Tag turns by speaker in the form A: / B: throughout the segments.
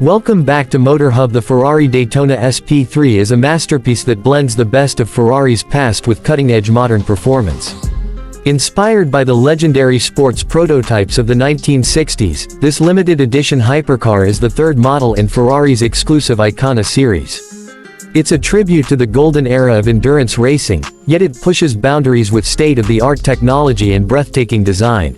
A: Welcome back to Motor Hub. The Ferrari Daytona SP3 is a masterpiece that blends the best of Ferrari's past with cutting-edge modern performance. Inspired by the legendary sports prototypes of the 1960s, this limited edition hypercar is the third model in Ferrari's exclusive Icona series. It's a tribute to the golden era of endurance racing, yet it pushes boundaries with state-of-the-art technology and breathtaking design.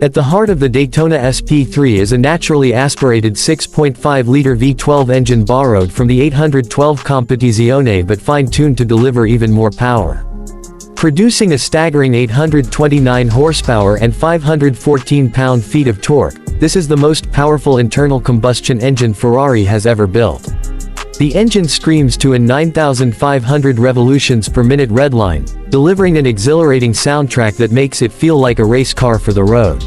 A: At the heart of the Daytona SP3 is a naturally aspirated 6.5-liter V12 engine borrowed from the 812 Competizione but fine-tuned to deliver even more power. Producing a staggering 829 horsepower and 514 pound-feet of torque, this is the most powerful internal combustion engine Ferrari has ever built. The engine screams to a 9,500 revolutions per minute redline, delivering an exhilarating soundtrack that makes it feel like a race car for the road.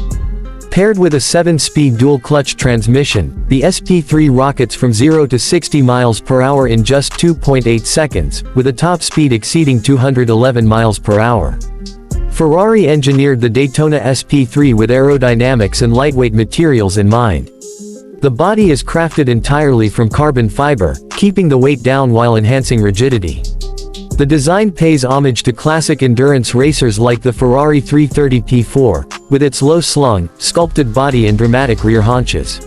A: Paired with a 7-speed dual-clutch transmission, the SP3 rockets from 0 to 60 miles per hour in just 2.8 seconds, with a top speed exceeding 211 miles per hour. Ferrari engineered the Daytona SP3 with aerodynamics and lightweight materials in mind. The body is crafted entirely from carbon fiber, keeping the weight down while enhancing rigidity. The design pays homage to classic endurance racers like the Ferrari 330 P4, with its low-slung, sculpted body and dramatic rear haunches.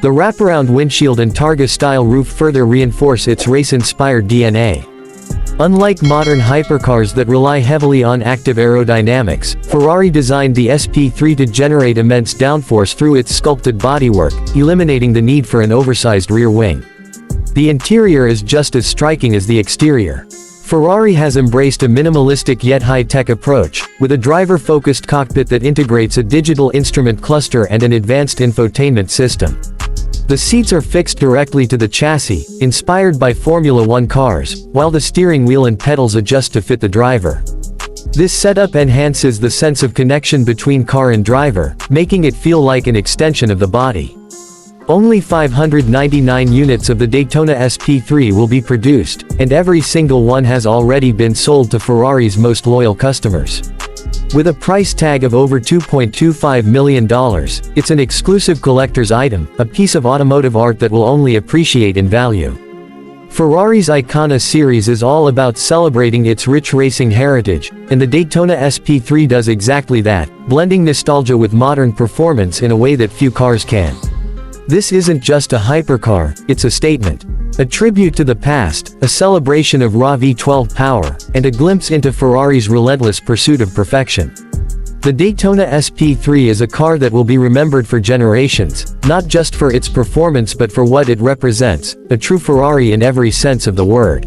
A: The wraparound windshield and Targa-style roof further reinforce its race-inspired DNA. Unlike modern hypercars that rely heavily on active aerodynamics, Ferrari designed the SP3 to generate immense downforce through its sculpted bodywork, eliminating the need for an oversized rear wing. The interior is just as striking as the exterior. Ferrari has embraced a minimalistic yet high-tech approach, with a driver-focused cockpit that integrates a digital instrument cluster and an advanced infotainment system. The seats are fixed directly to the chassis, inspired by Formula One cars, while the steering wheel and pedals adjust to fit the driver. This setup enhances the sense of connection between car and driver, making it feel like an extension of the body. Only 599 units of the Daytona SP3 will be produced, and every single one has already been sold to Ferrari's most loyal customers. With a price tag of over $2.25 million, it's an exclusive collector's item, a piece of automotive art that will only appreciate in value. Ferrari's Icona series is all about celebrating its rich racing heritage, and the Daytona SP3 does exactly that, blending nostalgia with modern performance in a way that few cars can. This isn't just a hypercar, it's a statement. A tribute to the past, a celebration of raw V12 power, and a glimpse into Ferrari's relentless pursuit of perfection. The Daytona SP3 is a car that will be remembered for generations, not just for its performance but for what it represents, a true Ferrari in every sense of the word.